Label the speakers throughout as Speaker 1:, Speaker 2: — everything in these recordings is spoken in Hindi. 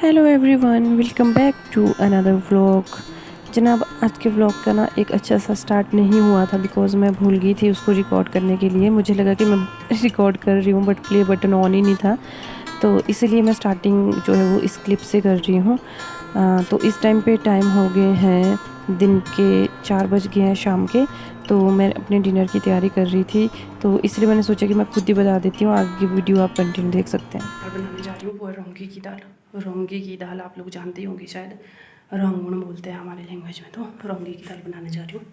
Speaker 1: Hello everyone, welcome back to another vlog. जनाब, आज के व्लॉग का ना एक अच्छा सा स्टार्ट नहीं हुआ था बिकॉज़ मैं भूल गई थी उसको रिकॉर्ड करने के लिए। मुझे लगा कि मैं रिकॉर्ड कर रही हूँ बट प्ले बटन ऑन ही नहीं था, तो इसीलिए मैं स्टार्टिंग जो है वो इस क्लिप से कर रही हूँ। तो इस टाइम पे टाइम हो गए हैं दिन के 4 बज गए हैं शाम के। तो मैं अपने डिनर की तैयारी कर रही थी, तो इसलिए मैंने सोचा कि मैं खुद ही बता देती हूँ, आगे की वीडियो आप कंटिन्यू देख सकते हैं।
Speaker 2: और बनाने जा रही हूँ वो है रौंगी की दाल। रौंगी की दाल आप लोग जानते ही होंगे शायद, रोंगण बोलते हैं हमारे लैंग्वेज में। तो रौंगी की दाल बनाने जा रही हूँ।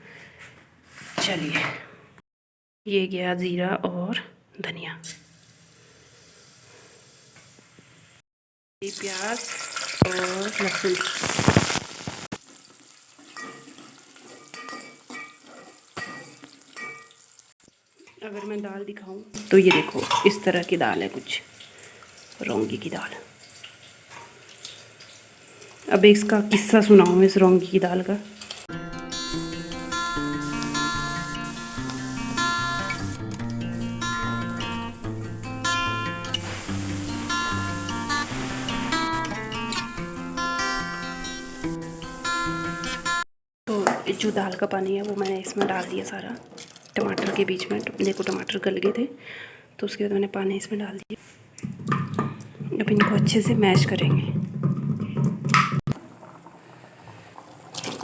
Speaker 2: चलिए, ये गया ज़ीरा और धनिया, ये प्याज और लहसुन। अगर मैं दाल दिखाऊं तो ये देखो, इस तरह की दाल है कुछ, रौंगी की दाल। अब इसका किस्सा सुनाऊँ इस रौंगी की दाल का। तो जो दाल का पानी है वो मैंने इसमें डाल दिया सारा, टमाटर के बीच में। देखो टमाटर गल गए थे, तो उसके बाद मैंने पानी इसमें डाल दिया। अब इनको अच्छे से मैश करेंगे।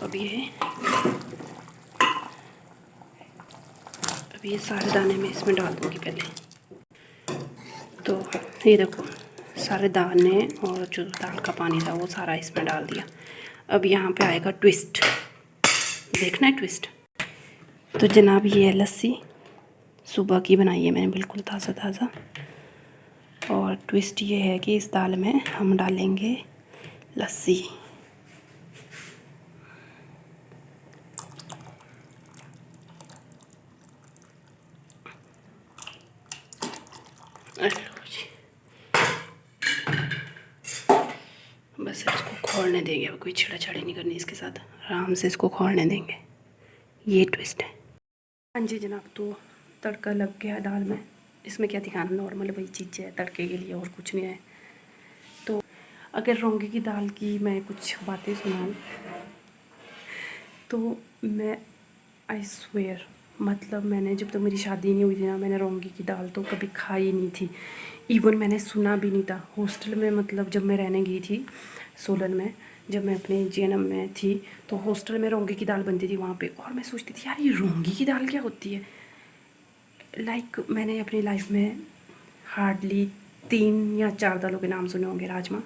Speaker 2: अब ये सारे दाने मैं इसमें डाल दूँगी पहले। तो ये देखो, सारे दाने और जो दाल का पानी था वो सारा इसमें डाल दिया। अब यहाँ पे आएगा ट्विस्ट, देखना है ट्विस्ट। तो जनाब, ये है लस्सी, सुबह की बनाई है मैंने, बिल्कुल ताज़ा ताज़ा। और ट्विस्ट ये है कि इस दाल में हम डालेंगे लस्सी। बस इसको खोलने देंगे, अब कोई छेड़ाछाड़ी नहीं करनी इसके साथ, आराम से इसको खोलने देंगे। ये ट्विस्ट है। हाँ जी जनाब, तो तड़का लग गया दाल में। इसमें क्या दिखाना, नॉर्मल वही चीज़ है तड़के के लिए, और कुछ नहीं है। तो अगर रौंगी की दाल की मैं कुछ बातें सुनाऊँ तो मैं आई स्वेयर, मतलब मैंने जब तक मेरी शादी नहीं हुई थी ना, मैंने रौंगी की दाल तो कभी खाई नहीं थी। इवन मैंने सुना भी नहीं था। हॉस्टल में, मतलब जब मैं रहने गई थी सोलन में, जब मैं अपने जीएनएम में थी, तो हॉस्टल में रौंगी की दाल बनती थी वहाँ पे। और मैं सोचती थी यार ये रौंगी की दाल क्या होती है। मैंने अपनी लाइफ में हार्डली 3 या 4 दालों के नाम सुने होंगे। राजमा,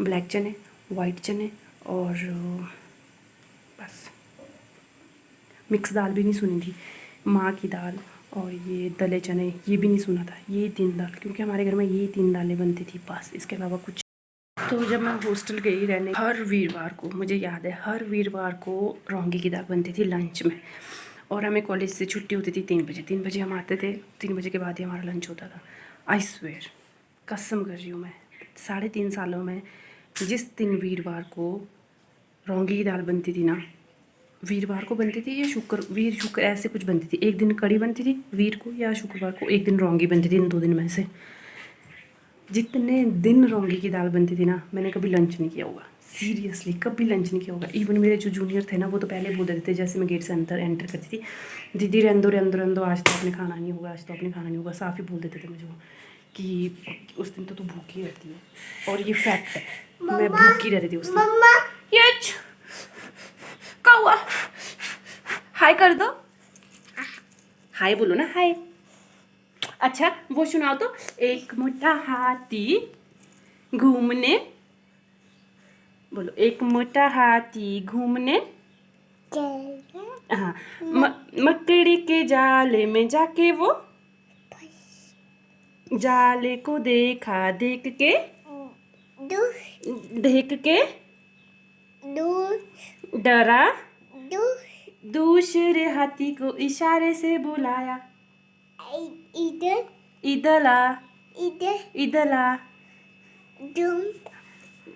Speaker 2: ब्लैक चने, वाइट चने, और बस मिक्स दाल भी नहीं सुनी थी। माँ की दाल और ये दले चने, ये भी नहीं सुना था। ये 3 दाल, क्योंकि हमारे घर में ये 3 दालें बनती थी बस, इसके अलावा कुछ। तो जब मैं हॉस्टल गई रहने, हर वीरवार को, मुझे याद है, हर वीरवार को रौंगी की दाल बनती थी लंच में। और हमें कॉलेज से छुट्टी होती थी 3 बजे। 3 बजे हम आते थे, 3 बजे के बाद ही हमारा लंच होता था। आई स्वेयर, कसम कर रही हूँ मैं, 3.5 सालों में जिस दिन वीरवार को रौंगी की दाल बनती थी ना, वीरवार को बनती थी या वीर शुक्र ऐसे कुछ बनती थी। एक दिन कड़ी बनती थी वीर को, या शुक्रवार को एक दिन रौंगी बनती थी। इन 2 दिन में से जितने दिन रौंगी की दाल बनती थी ना, मैंने कभी लंच नहीं किया होगा। सीरियसली कभी लंच नहीं किया होगा। इवन मेरे जो जूनियर थे ना, वो तो पहले बोल देते थे, जैसे मैं गेट से एंटर करती थी, दीदी रहने दो, आज तो आपने खाना नहीं होगा, आज तो आपने खाना नहीं होगा। साफ ही बोल देते थे मुझे वो, कि उस दिन तो तू भूखी रहती है। और ये फैक्ट है, मैं भूखी रहती थी उस दिन। ये क्या हुआ? हाय कर दो, हाय बोलो ना, हाय। अच्छा वो सुनाओ तो, एक मोटा हाथी घूमने, बोलो, एक मोटा हाथी घूमने, हाँ, मकड़ी के जाले में जाके वो जाले को देखा, देख के डरा, दूसरे हाथी को इशारे से बुलाया, इधर इधर आ, इधर आ।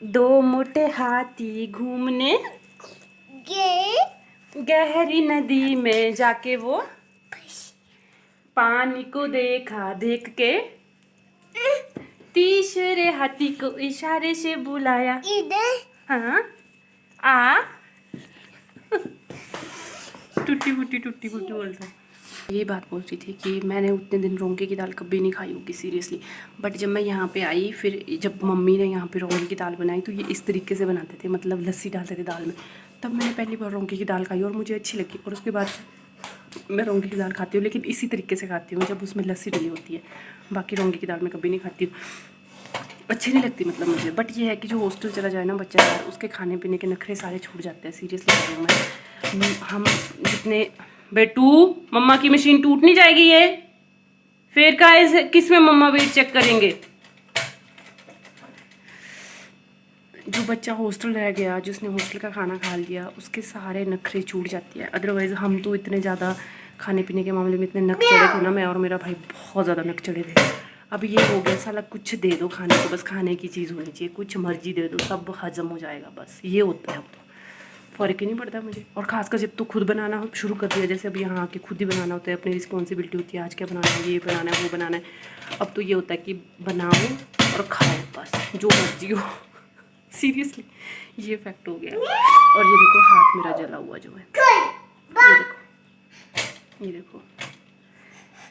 Speaker 2: 2 मोटे हाथी घूमने गहरी नदी में जाके वो पानी को देखा, देख के तीसरे हाथी को इशारे से बुलाया। हाँ आ टूटी फूटी बोलता है। ये बात बोल रही थी कि मैंने उतने दिन रोंगे की दाल कभी नहीं खाई होगी सीरियसली, बट जब मैं यहाँ पे आई, फिर जब मम्मी ने यहाँ पे रोंगे की दाल बनाई तो ये इस तरीके से बनाते थे, मतलब लस्सी डालते थे दाल में। तब मैंने पहली बार रोंगे की दाल खाई और मुझे अच्छी लगी, और उसके बाद मैं रोंगे की दाल खाती हूँ, लेकिन इसी तरीके से खाती हूँ जब उसमें लस्सी डली होती है। बाकी रोंगे की दाल मैं कभी नहीं खाती हूँ, अच्छी नहीं लगती मतलब मुझे। बट ये है कि जो हॉस्टल चला जाए ना बच्चा यार, उसके खाने पीने के नखरे सारे छूट जाते हैं सीरियसली। हम जितने बेटू, मम्मा की मशीन टूट नहीं जाएगी ये, फिर का किस में मम्मा वेट चेक करेंगे। जो बच्चा हॉस्टल रह गया, जिसने हॉस्टल का खाना खा लिया, उसके सारे नखरे छूट जाती है। अदरवाइज़ हम तो इतने ज़्यादा खाने पीने के मामले में इतने नक चढ़े थे ना, मैं और मेरा भाई बहुत ज़्यादा नक चढ़े थे। अब ये हो गया साला, कुछ दे दो खाने को, बस खाने की चीज़ होनी चाहिए, कुछ मर्जी दे दो, सब हजम हो जाएगा, बस ये होता है। अब तो फ़र्क ही नहीं पड़ता मुझे, और ख़ासकर जब तो खुद बनाना शुरू कर दिया, जैसे अब यहाँ आके खुद ही बनाना होता है, अपनी रिस्पॉन्सिबिलिटी होती है, आज क्या बनाना है, ये बनाना है, वो बनाना है। अब तो ये होता है कि बनाओ और खाओ, बस जो मर्जी हो। सीरियसली ये इफेक्ट हो गया। और ये देखो हाथ मेरा जला हुआ जो है, ये देखो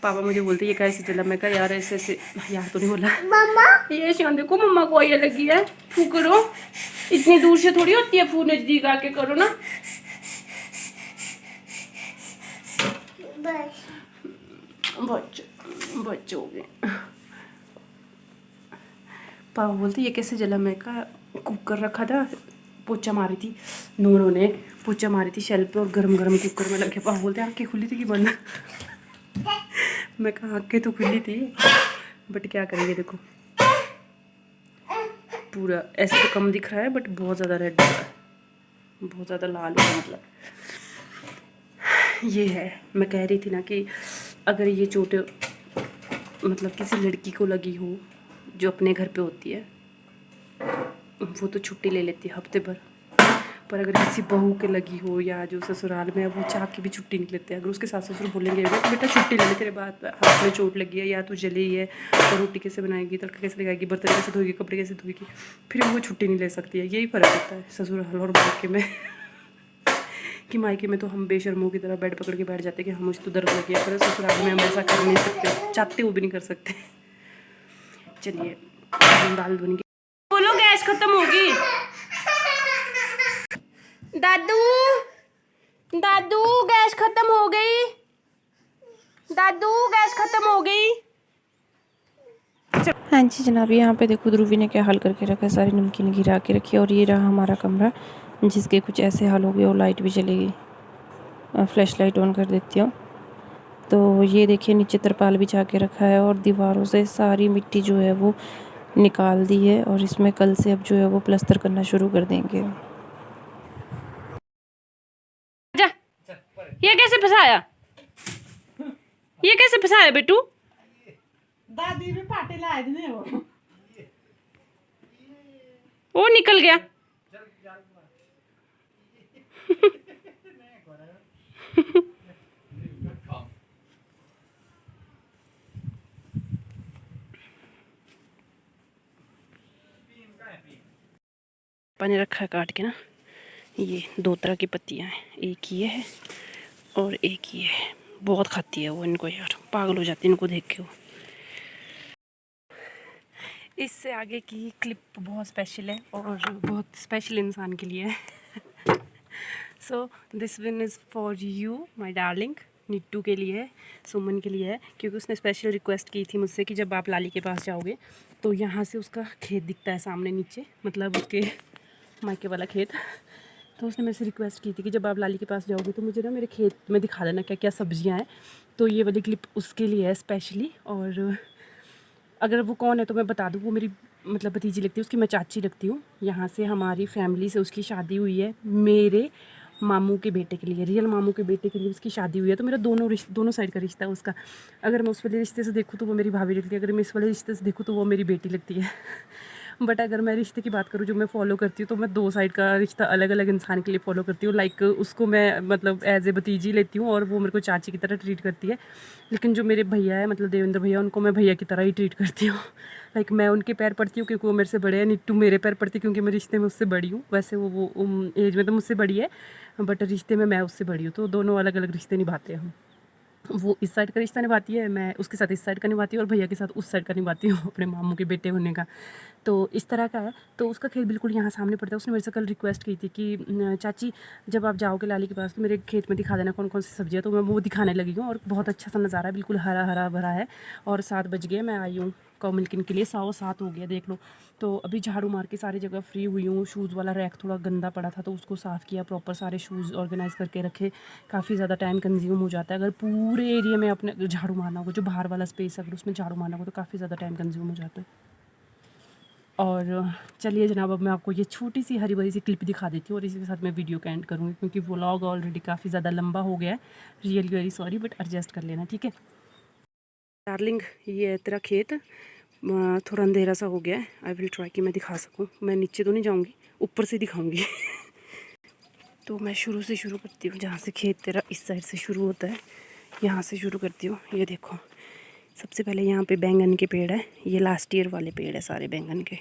Speaker 2: पापा मुझे बोलते ये कैसे जला, मैं कहा यार ऐसे ऐसे, यार तो नहीं बोला मम्मा, ये शान देखो मम्मा को ये लगी है, फू करो, इतनी दूर से थोड़ी होती है फू, नजदीक आके करो ना। बच्चे हो गए। पापा बोलते ये कैसे जला, मैं कहा कुकर रखा था, पोछा मारी थी नूनों ने, पोछा मारी थी शेल पे और गरम गरम कुकर में लगे। पापा बोलते आँखें खुली थी कि बंद। मैं कहा आँखें तो खुली थी, बट क्या करेंगे, देखो पूरा ऐसे तो कम दिख रहा है, बट बहुत ज़्यादा रेड हो रहा है, बहुत ज़्यादा लाल हो रहा है। मतलब ये है, मैं कह रही थी ना कि अगर ये चोट मतलब किसी लड़की को लगी हो जो अपने घर पे होती है, वो तो छुट्टी ले लेती है हफ्ते भर, पर अगर किसी बहू के लगी हो या जो ससुराल में है, वो चाह के भी छुट्टी नहीं लेते। अगर उसके सास ससुर बोलेंगे तो बेटा छुट्टी ले ले, तेरे बात हाथ में चोट लगी है, या तू जली है, और रोटी कैसे बनाएगी, तड़का कैसे लगाएगी, बर्तन कैसे धोएगी, कपड़े कैसे धोएगी, फिर वो छुट्टी नहीं ले सकती है। यही फ़र्क होता है ससुराल और मायके में। कि मायके में तो हम बेशर्मों की तरह बेड पकड़ के बैठ जाते हैं कि हम मुझे तो दर्द लगी है, पर ससुराल में हम ऐसा कर नहीं सकते, चाहते वो भी नहीं कर सकते। चलिए दाल बन गई, बोलो गैस खत्म होगी। दादू दादू गैस खत्म हो गई, दादू गैस खत्म हो गई।
Speaker 1: हाँ जी जनाब, यहाँ पे देखो ध्रुवी ने क्या हाल करके रखा है, सारी नमकीन गिरा के रखी है। और ये रहा हमारा कमरा, जिसके कुछ ऐसे हाल हो गए, और लाइट भी चलेगी, फ्लैश लाइट ऑन कर देती हूँ। तो ये देखिए नीचे तरपाल बिछा के रखा है, और दीवारों से सारी मिट्टी जो है वो निकाल दी है, और इसमें कल से अब जो है वो प्लस्तर करना शुरू कर देंगे।
Speaker 2: ये कैसे फंसाया, ये कैसे फंसाया बेटू,
Speaker 3: दादी भी पाटे लाए ने
Speaker 2: वो निकल गया। पानी रखा है काट के ना, ये 2 तरह की पत्तियां हैं, एक ये है और एक ये है। बहुत खाती है वो इनको यार, पागल हो जाती है इनको देख के वो। इससे आगे की क्लिप बहुत स्पेशल है और बहुत स्पेशल इंसान के लिए है। So this one is for you my darling, Nittu के लिए है, सुमन के लिए है, क्योंकि उसने स्पेशल रिक्वेस्ट की थी मुझसे कि जब आप लाली के पास जाओगे तो यहाँ से उसका खेत दिखता है सामने नीचे, मतलब उसके मायके वाला खेत। तो उसने मेरे से रिक्वेस्ट की थी कि जब आप लाली के पास जाओगे तो मुझे ना मेरे खेत में दिखा देना क्या क्या सब्जियां हैं। तो ये वाली क्लिप उसके लिए है स्पेशली। और अगर वो कौन है तो मैं बता दूँ, वो मेरी मतलब भतीजी लगती है, उसकी मैं चाची लगती हूँ। यहाँ से हमारी फैमिली से उसकी शादी हुई है, मेरे मामू के बेटे के लिए, रियल मामू के बेटे के लिए उसकी शादी हुई है। तो मेरा दोनों साइड का रिश्ता है उसका। अगर मैं उस वाले रिश्ते से देखूँ तो वो मेरी भाभी लगती है, अगर मैं इस वाले रिश्ते से देखूँ तो वो मेरी बेटी लगती है। बट अगर मैं रिश्ते की बात करूँ जो मैं फ़ॉलो करती हूँ, तो मैं 2 साइड का रिश्ता अलग अलग इंसान के लिए फ़ॉलो करती हूँ। लाइक उसको मैं मतलब एज ए भतीजी लेती हूँ और वो मेरे को चाची की तरह ट्रीट करती है। लेकिन जो मेरे भैया है मतलब देवेंद्र भैया, उनको मैं भैया की तरह ही ट्रीट करती हूँ। लाइक मैं उनके पैर पड़ती हूँ क्योंकि वो मेरे से बड़े हैं, नीटू मेरे पैर पड़ती क्योंकि मैं रिश्ते में उससे बड़ी हूँ। वैसे वो एज में तो मुझसे बड़ी है, बट रिश्ते में मैं उससे बड़ी हूँ, तो दोनों अलग अलग रिश्ते निभाते हैं हम। वो इस साइड का रिश्ता निभाती है, मैं उसके साथ इस साइड का निभाती हूँ, और भैया के साथ उस साइड का निभाती हूँ अपने मामू के बेटे होने का। तो इस तरह का है। तो उसका खेत बिल्कुल यहाँ सामने पड़ता है। उसने मेरे से कल रिक्वेस्ट की थी कि चाची जब आप जाओगे लाली के पास तो मेरे खेत में दिखा देना कौन कौन सी सब्जियाँ। तो मैं वो दिखाने लगी हूँ और बहुत अच्छा सा नज़ारा है, बिल्कुल हरा हरा भरा है। और 7 बज गए, मैं आई हूँ कौ मिल्किन के लिए, 7:15 हो गया देख लो। तो अभी झाड़ू मार के सारी जगह फ्री हुई हूँ। शूज़ वाला रैक थोड़ा गंदा पड़ा था तो उसको साफ़ किया, प्रॉपर सारे शूज़ ऑर्गेनाइज़ करके रखे। काफ़ी ज़्यादा टाइम कंज्यूम हो जाता है अगर पूरे एरिया में अपने झाड़ू मारना होगा, जो बाहर वाला स्पेस है अगर उसमें झाड़ू मारना होगा तो काफ़ी ज़्यादा टाइम कंज्यूम हो जाता है। और चलिए जनाब, अब मैं आपको ये छोटी सी हरी भरी सी क्लिप दिखा देती हूँ और इसी के साथ मैं वीडियो का एंड करूँगी, क्योंकि व्लॉग ऑलरेडी काफ़ी ज़्यादा लंबा हो गया है। Really very sorry, but adjust कर लेना, ठीक है। डार्लिंग, ये है तेरा खेत। थोड़ा अंधेरा सा हो गया है। आई विल ट्राई कि मैं दिखा सकूँ। मैं नीचे तो नहीं जाऊँगी, ऊपर से दिखाऊँगी। तो मैं शुरू से शुरू करती हूँ, जहाँ से खेत तेरा इस साइड से शुरू होता है, यहाँ से शुरू करती हूँ। ये देखो, सबसे पहले यहाँ पे बैंगन के पेड़ है। ये लास्ट ईयर वाले पेड़ है सारे बैंगन के।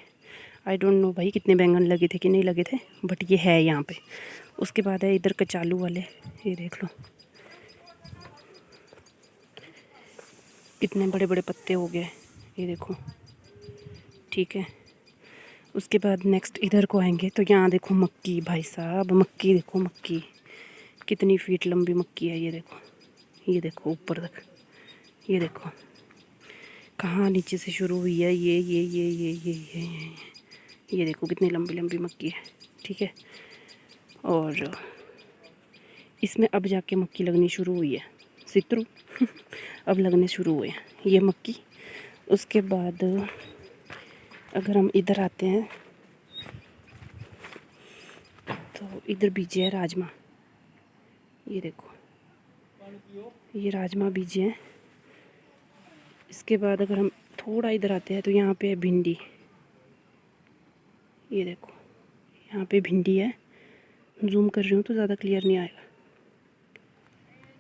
Speaker 2: आई डोंट नो भाई कितने बैंगन लगे थे कि नहीं लगे थे, बट ये है यहाँ पे। उसके बाद है इधर कचालू वाले, ये देख लो कितने बड़े बड़े पत्ते हो गए, ये देखो, ठीक है। उसके बाद नेक्स्ट इधर को आएंगे तो यहाँ देखो मक्की, भाई साहब मक्की देखो, मक्की कितनी फीट लंबी मक्की है। ये देखो ऊपर तक, ये देखो कहाँ नीचे से शुरू हुई है। ये देखो कितनी लंबी लंबी मक्की है, ठीक है। और इसमें अब जाके मक्की लगनी शुरू हुई है, सितरू अब लगने शुरू हुए हैं ये मक्की। उसके बाद अगर हम इधर आते हैं तो इधर बीजे है राजमा, ये देखो ये राजमा बीजे हैं। इसके बाद अगर हम थोड़ा इधर आते हैं तो यहाँ पे है भिंडी, ये देखो यहाँ पे भिंडी है। जूम कर रही हूँ तो ज़्यादा क्लियर नहीं आएगा।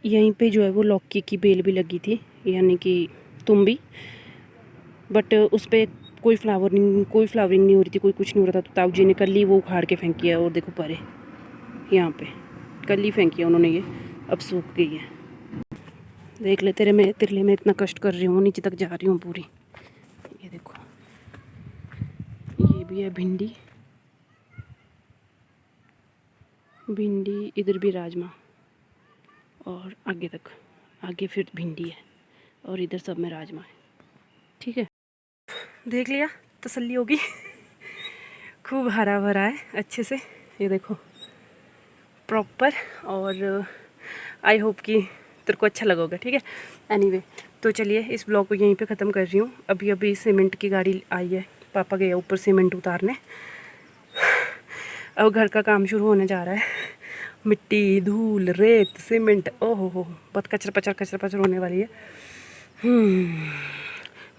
Speaker 2: यहीं पे जो है वो लौकी की बेल भी लगी थी, यानी कि तुम्बी, बट उस पर कोई फ्लावरिंग नहीं हो रही थी, कोई कुछ नहीं हो रहा था। तो ताऊ जी ने कल ही वो उखाड़ के फेंकी है, और देखो परे यहाँ पे कल ही फेंकी है उन्होंने, ये अब सूख गई है। देख ले, तेरे लिए मैं इतना कष्ट कर रही हूँ, नीचे तक जा रही हूँ पूरी। ये देखो ये भी है भिंडी, इधर भी राजमा, और आगे तक आगे फिर भिंडी है, और इधर सब में राजमा है, ठीक है। देख लिया, तसल्ली होगी। खूब हरा भरा है अच्छे से, ये देखो प्रॉपर। और आई होप कि तेरे को अच्छा लगेगा, ठीक है। एनीवे, तो चलिए इस ब्लॉग को यहीं पे ख़त्म कर रही हूँ। अभी सीमेंट की गाड़ी आई है, पापा गए ऊपर सीमेंट उतारने। अब घर का काम शुरू होने जा रहा है। मिट्टी, धूल, रेत, सीमेंट, ओहो हो, बहुत कचरा पचर होने वाली है।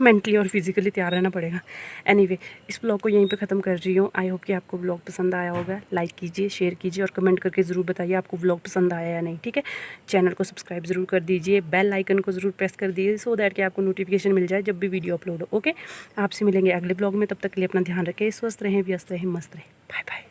Speaker 2: मेंटली और फिज़िकली तैयार रहना पड़ेगा। एनीवे, इस ब्लॉग को यहीं पे ख़त्म कर रही हूँ। आई होप कि आपको ब्लॉग पसंद आया होगा। लाइक कीजिए, शेयर कीजिए और कमेंट करके ज़रूर बताइए आपको ब्लॉग पसंद आया या नहीं, ठीक है। चैनल को सब्सक्राइब ज़रूर कर दीजिए, बेल आइकन को ज़रूर प्रेस कर दीजिए, सो दैट कि आपको नोटिफिकेशन मिल जाए जब भी वीडियो अपलोड हो। ओके, आपसे मिलेंगे अगले ब्लॉग में, तब तक के लिए अपना ध्यान रखें, स्वस्थ रहें, व्यस्त रहें, मस्त रहें। Bye bye.